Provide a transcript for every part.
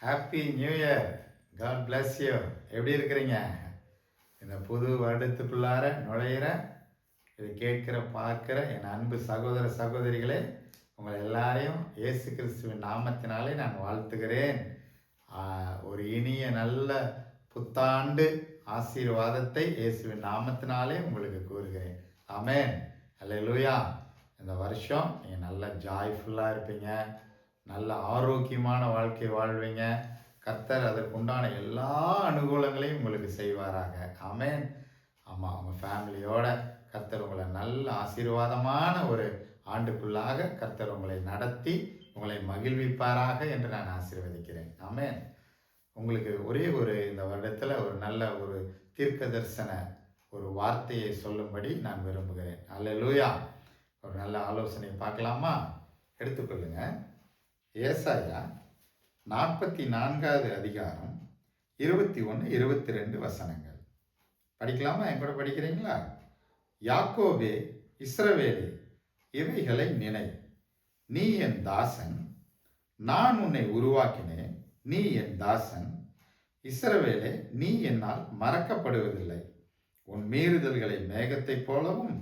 Happy new year. God bless you. எப்படி இருக்கிறீங்க? இந்த புது வருடத்துக்குள்ளார நுழையிற இதை கேட்கிற பார்க்கிற என் அன்பு சகோதர சகோதரிகளே, உங்களை எல்லாரையும் இயேசு கிறிஸ்துவின் நாமத்தினாலே நான் வாழ்த்துகிறேன். ஒரு இனிய நல்ல புத்தாண்டு ஆசீர்வாதத்தை இயேசுவின் நாமத்தினாலே உங்களுக்கு கூறுகிறேன். ஆமென். அல்லேலூயா. இந்த வருஷம் நீங்கள் நல்லா ஜாய்ஃபுல்லாக இருப்பீங்க, நல்ல ஆரோக்கியமான வாழ்க்கை வாழ்வீங்க. கர்த்தர் அதற்குண்டான எல்லா அனுகூலங்களையும் உங்களுக்கு செய்வாராக. ஆமென். ஆமாம், உங்கள் ஃபேமிலியோட கர்த்தர் உங்களை நல்ல ஆசீர்வாதமான ஒரு ஆண்டுக்குள்ளாக கர்த்தர் உங்களை நடத்தி உங்களை மகிழ்விப்பாராக என்று நான் ஆசீர்வதிக்கிறேன். ஆமென். உங்களுக்கு ஒரே இந்த வருடத்தில் ஒரு நல்ல ஒரு தீர்க்க தரிசன ஒரு வார்த்தையை சொல்லும்படி நான் விரும்புகிறேன். அல்லேலூயா. ஒரு நல்ல ஆலோசனை பார்க்கலாமா? எடுத்துக்கொள்ளுங்க. ஏசாயா 44வது அதிகாரம் 21, 22 வசனங்கள் படிக்கலாமா? என் கூட படிக்கிறீங்களா? யாக்கோபே, இஸ்ரவேலே, இவைகளை நினை. நீ என் தாசன், நான் உன்னை உருவாக்கினேன். நீ என் தாசன். இஸ்ரவேலே, நீ என்னால் மறக்கப்படுவதில்லை. உன் மீறுதல்களை மேகத்தைப் போலவும்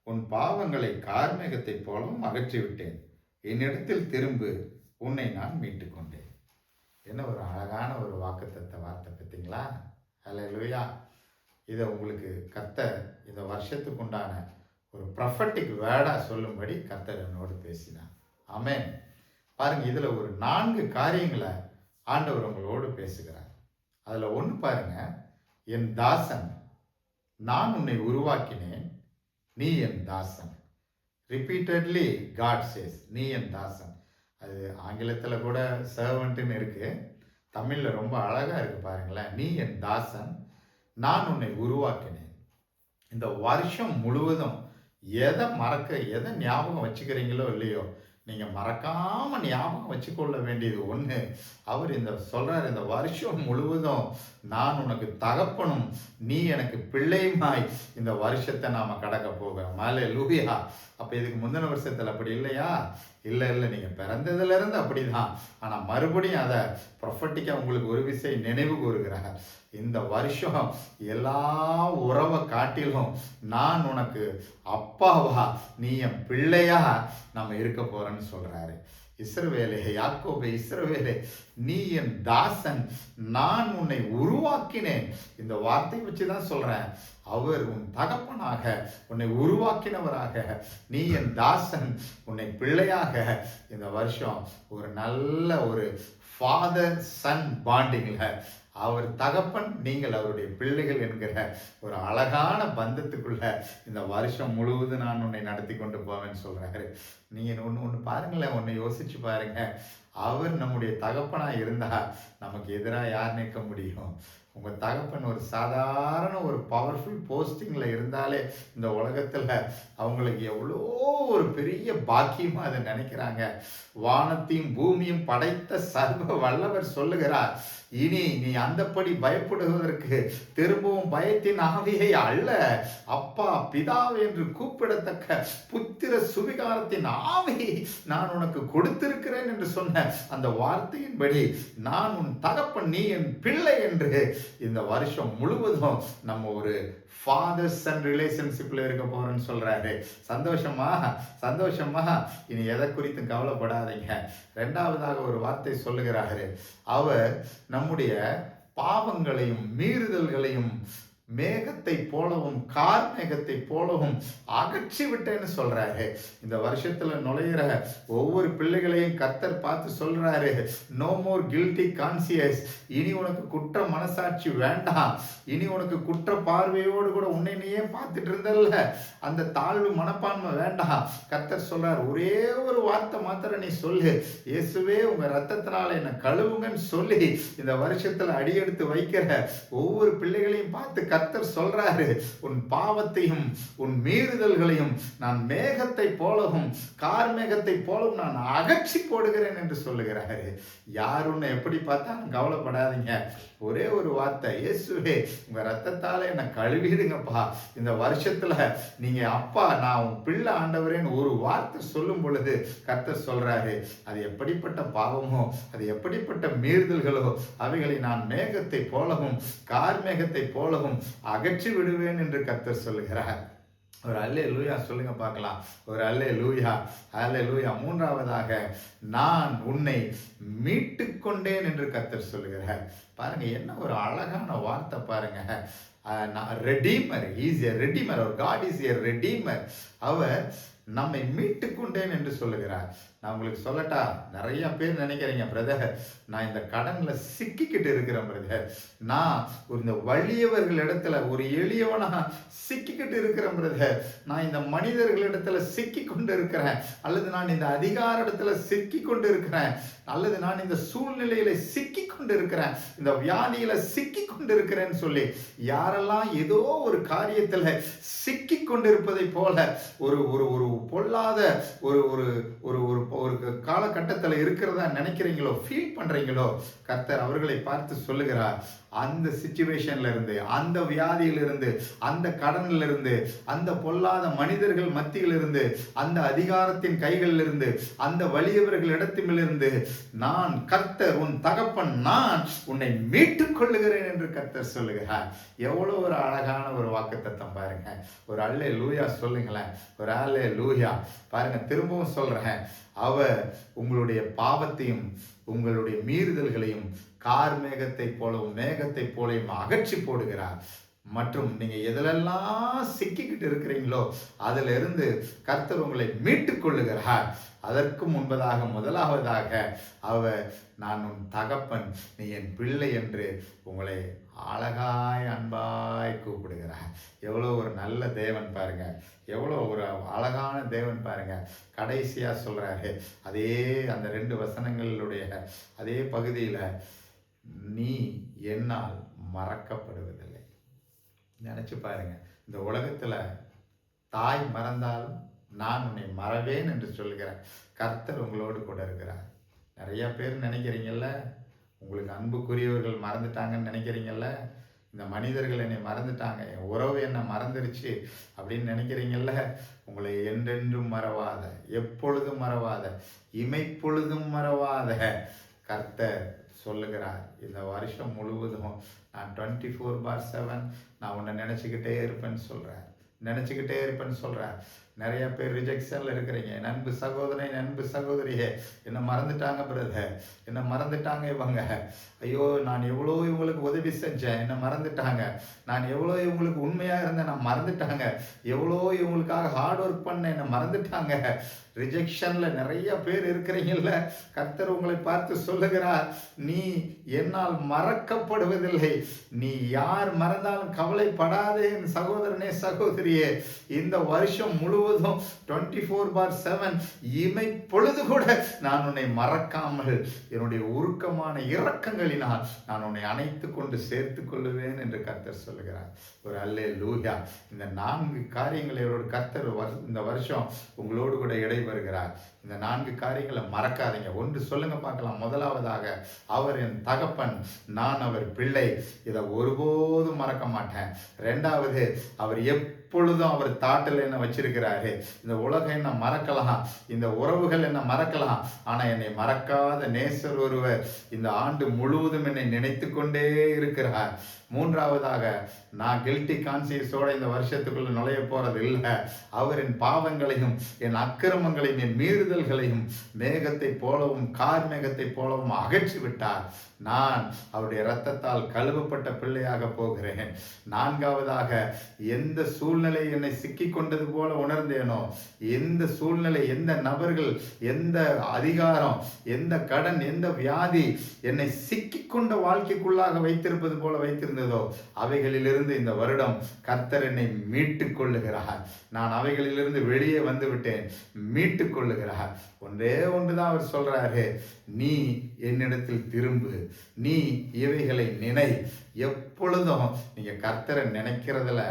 உன் பாவங்களை கார்மேகத்தைப் போலவும் அகற்றிவிட்டேன். என்னிடத்தில் திரும்பு, உன்னை நான் மீட்டுக் கொண்டேன். என்ன ஒரு அழகான ஒரு வாக்குத்தத்த வார்த்தை பார்த்தீங்களா? அல்லேலூயா. இதை உங்களுக்கு கர்த்தர் இந்த வருஷத்துக்கு உண்டான ஒரு ப்ரொஃபட்டிக் வேர்டாக சொல்லும்படி கர்த்தர் என்னோடு பேசினார். ஆமென். பாருங்க, இதில் ஒரு 4 காரியங்களை ஆண்டவர் உங்களோடு பேசுகிறார். அதில் ஒன்று பாருங்க, என் தாசன், நான் உன்னை உருவாக்கினேன். நீ என் தாசன். ரிப்பீட்டட்லி காட் சேஸ், நீ என் தாசன். அது ஆங்கிலத்தில் கூட சர்வன்ட்டுன்னு இருக்கு, தமிழில் ரொம்ப அழகாக இருக்கு பாருங்களேன். நீ என் தாசன், நான் உன்னை உருவாக்கினேன். இந்த வருஷம் முழுவதும் எதை ஞாபகம் வச்சுக்கிறீங்களோ இல்லையோ, நீங்கள் மறக்காமல் ஞாபகம் வச்சுக்கொள்ள வேண்டியது ஒன்று. அவர் சொல்கிறார், இந்த வருஷம் முழுவதும் நான் உனக்கு தகப்பனும் நீ எனக்கு பிள்ளையுமாய் இந்த வருஷத்தை நாம் கடக்க போகிறோம். அல்லேலூயா. அப்போ இதுக்கு முந்தின வருஷத்தில் அப்படி இல்லையா? இல்லை, நீங்கள் பிறந்ததுலேருந்து அப்படி தான். ஆனால் மறுபடியும் அதை ப்ரொஃபட்டிக்காக உங்களுக்கு ஒரு விஷயம் நினைவு கூறுகிறார். இந்த வருஷம் எல்லா உறவை காட்டிலும் நான் உனக்கு அப்பாவா, நீ என் பிள்ளையா நம்ம இருக்க போறேன்னு சொல்றாரு. இஸ்ரவேலே, யாக்கோபே, இஸ்ரவேலே, நீ என் தாசன், நான் உன்னை உருவாக்கினேன். இந்த வார்த்தை வச்சு தான் சொல்றேன். அவர் உன் தகப்பனாக, உன்னை உருவாக்கினவராக, நீ என் தாசன், உன்னை பிள்ளையாக இந்த வருஷம் ஒரு நல்ல ஒரு ஃபாதர் சன் பாண்டிங்ல அவர் தகப்பன், நீங்கள் அவருடைய பிள்ளைகள் என்கிற ஒரு அழகான பந்தத்துக்குள்ள இந்த வருஷம் முழுவதும் நான் உன்னை நடத்தி கொண்டு போவேன்னு சொல்றாரு. நீங்க ஒன்று பாருங்களேன், ஒன்று யோசிச்சு பாருங்க. அவர் நம்முடைய தகப்பனா இருந்தா நமக்கு எதிராக யார் நிற்க முடியும்? உங்க தகப்பன் ஒரு சாதாரண ஒரு பவர்ஃபுல் போஸ்டிங்ல இருந்தாலே இந்த உலகத்துல அவங்களுக்கு எவ்வளோ ஒரு பெரிய பாக்கியமா அதை நினைக்கிறாங்க. வானத்தையும் பூமியும் படைத்த சர்வ வல்லவர் சொல்லுகிறார், இனி நீ அந்தப்படி பயப்படுவதற்கு திரும்பவும் பயத்தின் ஆவியை அல்ல, அப்பா பிதாவே என்று கூப்பிடத்தக்க புத்திர சுவிகாரத்தின் ஆவியை நான் உனக்கு கொடுத்திருக்கிறேன் என்று சொன்ன அந்த வார்த்தையின்படி நான் உன் தகப்பன், நீ என் பிள்ளை என்று இந்த வருஷம் முழுவதும் நம்ம ஒரு ஃபாதர் சன் ரிலேஷன்ஷிப்ல இருக்க போறோம்னு சொல்றாரு. சந்தோஷமா இனி எதை குறித்தும் கவலைப்படாதீங்க. 2வதாக ஒரு வார்த்தை சொல்லுகிறாரு, அவர் நம்முடைய பாவங்களையும் மீறுதல்களையும் மேகத்தை போலவும் கார்மேகத்தை போலவும் அகற்றி விட்டேன்னு சொல்றாரு. இந்த வருஷத்துல நுழையிற ஒவ்வொரு பிள்ளைகளையும் கர்த்தர் பார்த்து சொல்றாரு, நோ மோர் கில்ட்டி கான்சியஸ். இனி உனக்கு குற்ற மனசாட்சி வேண்டாம். இனி உனக்கு குற்ற பார்வையோடு கூட உன்னை நீயே பார்த்துட்டு இருந்தல்ல, அந்த தாழ்வு மனப்பான்மை வேண்டாம். கர்த்தர் சொல்றார், ஒரே ஒரு வார்த்தை மாத்திரம் நீ சொல்லு, இயேசுவே உங்க ரத்தத்தினால என்ன கழுவுங்கன்னு சொல்லி இந்த வருஷத்துல அடியெடுத்து வைக்கிற ஒவ்வொரு பிள்ளைகளையும் பார்த்து கர்த்தர் சொல்றாரு, உன் பாவத்தையும் உன் மீறுதல்களையும் நான் மேகத்தை போலவும் கார்மேகத்தை போலவும் நான் அகற்றி போடுகிறேன் என்று சொல்லுகிறாரு. யார் உன்னை எப்படி பார்த்தாலும் கவலைப்படாதீங்க. ஒரே ஒரு வார்த்தை, இயேசுவே உங்க ரத்தத்தால என்னை கழுவிடுங்கப்பா. இந்த வருஷத்துல நீங்க அப்பா நான் உன் பிள்ளை ஆண்டவரேன்னு ஒரு வார்த்தை சொல்லும் பொழுது கர்த்தர் சொல்றாரு, அது எப்படிப்பட்ட பாவமோ, அது எப்படிப்பட்ட மீறுதல்களோ, அவைகளை நான் மேகத்தை போலவும் கார்மேகத்தை போலவும் அகற்றி விடுவேன் என்று கர்த்தர் சொல்லுகிறார். ஒரு அல்லேலூயா சொல்லுங்க பார்க்கலாம். ஒரு அல்லேலூயா, அல்லேலூயா. மூன்றாவதாக, நான் உன்னை மீட்டு கொண்டேன் என்று கர்த்தர் சொல்லுகிறார். பாருங்க, என்ன ஒரு அழகான வார்த்தை பாருங்க. Redeemer, is a redeemer. God is a redeemer. அவர் நம்மை மீட்டு கொண்டேன் என்று சொல்லுகிறார். நான் உங்களுக்கு சொல்லட்டா, நிறைய பேர் நினைக்கிறீங்க, பிரதர் நான் இந்த கடன்ல சிக்கிக்கிட்டு இருக்கிறேன் பிரதர், நான் இந்த வலியவர்கள் இடத்துல ஒரு எளியவனா சிக்கிக்கிட்டு இருக்கிறேன் பிரதர், நான் இந்த மனிதர்களிடத்துல சிக்கி கொண்டு இருக்கிறேன், அல்லது நான் இந்த அதிகார இடத்துல சிக்கி கொண்டு இருக்கிறேன், அல்லது நான் இந்த சூழ்நிலையில சிக்கி கொண்டு இருக்கிறேன், இந்த வியாதியில சிக்கி கொண்டு இருக்கிறேன்னு சொல்லி யாரெல்லாம் ஏதோ ஒரு காரியத்துல சிக்கி கொண்டிருப்பதை போல ஒரு ஒரு ஒரு பொல்லாத ஒரு ஒரு ஒரு ஒரு ஒரு காலகட்டத்தில் இருக்கிறதா நினைக்கிறீங்களோ, ஃபீல் பண்றீங்களோ, கர்த்தர் அவர்களை பார்த்து சொல்லுகிறார், அந்த சிச்சுவேஷன்ல இருந்து, அந்த வியாதியிலிருந்து, அந்த கடனில் இருந்து, அந்த பொல்லாத மனிதர்கள் மத்தியில் இருந்து, அந்த அதிகாரத்தின் கைகளில் இருந்து, அந்த வலியவர்கள் இடத்திலிருந்து நான் கர்த்தர் உன் தகப்பன் நான் உன்னை மீட்டுக் கொள்ளுகிறேன் என்று கர்த்தர் சொல்லுகிறார். எவ்வளவு ஒரு அழகான ஒரு வாக்குத்தத்தம் பாருங்க. ஒரு அல்லேலூயா சொல்லுங்களேன். ஒரு அல்லேலூயா. பாருங்க, திரும்பவும் சொல்றேன், அவர் உங்களுடைய பாவத்தையும் உங்களுடைய மீறுதல்களையும் கார்மேகத்தை போலவும் மேகத்தை போலவும் அகற்றி போடுகிறார். மற்றும் நீங்க எதிலெல்லாம் சிக்கிக்கிட்டு இருக்கிறீங்களோ அதில இருந்து கர்த்தர் உங்களை மீட்டுக் கொள்ளுகிறார். அதற்கு முன்பதாக முதலாவதாக அவர், நான் உன் தகப்பன், நீ என் பிள்ளை என்று உங்களை அழகாய் அன்பாய் கூப்பிடுகிறார். எவ்வளோ ஒரு நல்ல தேவன் பாருங்க, எவ்வளோ ஒரு அழகான தேவன் பாருங்க. கடைசியா சொல்றாரு, அதே அந்த 2 வசனங்களுடைய அதே பகுதியில, நீ என்னால் மறக்கப்படுவதில்லை. நினைச்சு பாருங்க, இந்த உலகத்துல தாய் மறந்தாலும் நான் உன்னை மறவேன் என்று சொல்கிற கர்த்தர் உங்களோடு கூட இருக்கிறார். நிறைய பேர் நினைக்கிறீங்கல்ல, உங்களுக்கு அன்புக்குரியவர்கள் மறந்துட்டாங்கன்னு நினைக்கிறீங்கல்ல, இந்த மனிதர்கள் என்னை மறந்துட்டாங்க, என் உறவு என்னை மறந்துருச்சு அப்படின்னு நினைக்கிறீங்கல்ல, உங்களை என்றென்றும் மறவாத, எப்பொழுதும் மறவாத, இமைப்பொழுதும் மறவாத கர்த்தர் சொல்லுகிறார், இந்த வருஷம் முழுவதும் நான் 24/7 நான் உன்னை நினச்சிக்கிட்டே இருப்பேன்னு சொல்கிறேன், நினச்சிக்கிட்டே இருப்பேன்னு சொல்கிறேன். நிறைய பேர் ரிஜெக்ஷனில் இருக்கிறீங்க. என் அன்பு சகோதரன், என் அன்பு சகோதரியே, என்னை மறந்துட்டாங்க பிரதர், என்னை மறந்துட்டாங்க இவங்க, ஐயோ நான் எவ்வளோ இவங்களுக்கு உதவி செஞ்சேன், என்னை மறந்துட்டாங்க, நான் எவ்வளோ இவங்களுக்கு உண்மையாக இருந்தேன், நான் மறந்துட்டாங்க, எவ்வளோ இவங்களுக்காக ஹார்ட் ஒர்க் பண்ண என்னை மறந்துட்டாங்க. ரிஜெக்ஷனில் நிறைய பேர் இருக்கிறீங்கல்ல, கர்த்தர் உங்களை பார்த்து சொல்லுகிறார், நீ என்னால் மறக்கப்படுவதில்லை, நீ யார் மறந்தாலும் கவலைப்படாதே என் சகோதரனே சகோதரியே. இந்த வருஷம் முழுவதும் 24/7 இமை பொழுது கூட நான் உன்னை மறக்காமல் என்னுடைய உருக்கமான இரக்கங்களினால் நான் உன்னை அணைத்து கொண்டு சேர்த்து கொள்ளுவேன் என்று கர்த்தர் சொல்லுகிறார். ஒரு அல்லேலூயா. இந்த 4 காரியங்களை கர்த்தர் இந்த வருஷம் உங்களோடு கூட வருகிறார். இந்த 4 காரியங்களை மறக்காதீங்க. ஒன்று சொல்லுங்க பார்க்கலாம். முதலாவதாக, அவர் என் தகப்பன், நான் அவர் பிள்ளை. இதை ஒருபோதும் மறக்க மாட்டேன். 2வது, அவர் எப்பொழுதும் அவர் தாட்டில் என்ன வச்சிருக்கிறாரு. இந்த உலகம் என்ன மறக்கலாம், இந்த உறவுகள் என்ன மறக்கலாம், ஆனா என்னை மறக்காத நேசர் ஒருவர் இந்த ஆண்டு முழுவதும் என்னை நினைத்து கொண்டே இருக்கிறார். 3வதாக, நான் கில்ட்டி கான்சியஸோட இந்த வருஷத்துக்குள்ள நுழைய போறது இல்லை. அவர் என் பாவங்களையும் என் அக்கிரமங்களையும் என் மீறுதல்களையும் மேகத்தை போலவும் கார்மேகத்தை போலவும் அகற்றி விட்டார். நான் அவருடைய இரத்தத்தால் கழுவப்பட்ட பிள்ளையாக போகிறேன். 4வதாக, எந்த சூழ்நிலை என்னை சிக்கி கொண்டது போல உணர்ந்தேனோ, எந்த சூழ்நிலை, எந்த நபர்கள், எந்த அதிகாரம், எந்த கடன், எந்த வியாதி என்னை சிக்கி கொண்ட வாழ்க்கைக்குள்ளாக வைத்திருப்பது போல வைத்திருந்ததோ, அவைகளிலிருந்து இந்த வருடம் கர்த்தர் என்னை மீட்டுக் கொள்ளுகிறார். நான் அவைகளிலிருந்து வெளியே வந்து விட்டேன், மீட்டுக் கொள்ளுகிறார். ஒன்றே ஒன்றுதான் அவர் சொல்றாரு, நீ என்னிடத்தில் திரும்பு, நீ இவைகளை நினை. எப்பொழுதும் நீங்க கர்த்தரை நினைக்கிறதுல,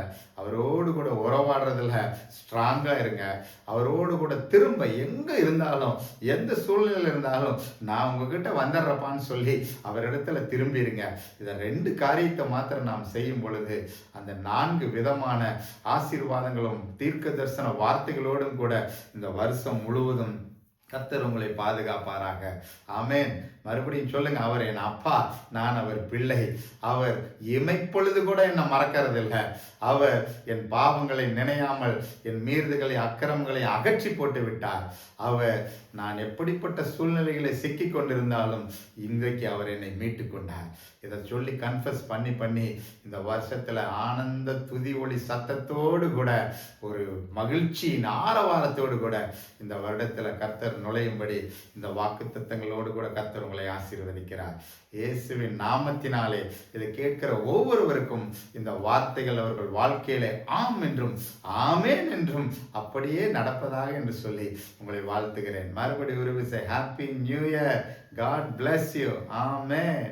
அவரோடு கூட உறவாடுறதுல ஸ்ட்ராங்கா இருங்க. அவரோடு கூட திரும்ப எங்க இருந்தாலும், எந்த சூழ்நிலையில் இருந்தாலும், நான் உங்ககிட்ட வந்துடுறப்பான்னு சொல்லி அவரிடத்துல திரும்பிடுங்க. இதை 2 காரியத்தை மாத்திரம் நாம் செய்யும் பொழுது, அந்த 4 விதமான ஆசீர்வாதங்களும் தீர்க்க தரிசன வார்த்தைகளோடும் கூட இந்த வருஷம் முழுவதும் கர்த்தர் உங்களை பாதுகாப்பாராக. ஆமென். மறுபடியும் சொல்லுங்க, அவர் என் அப்பா, நான் அவர் பிள்ளை. அவர் இமைப்பொழுது கூட என்னை மறக்கறதில்லை. அவர் என் பாவங்களை நினையாமல் என் மீறுதல்களை அக்கிரமங்களை அகற்றி போட்டு விட்டார். அவர் நான் எப்படிப்பட்ட சூழ்நிலைகளை சிக்கி கொண்டிருந்தாலும் இன்றைக்கு அவர் என்னை மீட்டு கொண்டார். இதை சொல்லி கன்ஃபஸ் பண்ணி இந்த வருஷத்துல ஆனந்த துதி ஒளி சத்தத்தோடு கூட, ஒரு மகிழ்ச்சியின் ஆரவாரத்தோடு கூட இந்த வருடத்துல கர்த்தர் நுழையும்படி இந்த வாக்குத்தத்தங்களோடு கூட கர்த்தர் உங்களை ஆசீர்வதிக்கிறார். இயேசுவின் நாமத்தினாலே இதை கேட்கிற ஒவ்வொருவருக்கும் இந்த வார்த்தைகள் அவர்கள் வாழ்க்கையிலே ஆம் என்றும் ஆமேன் என்றும் அப்படியே நடப்பதாக என்று சொல்லி உங்களை வாழ்த்துகிறேன். மறுபடி ஒரு விசை happy new year. God bless you. Amen.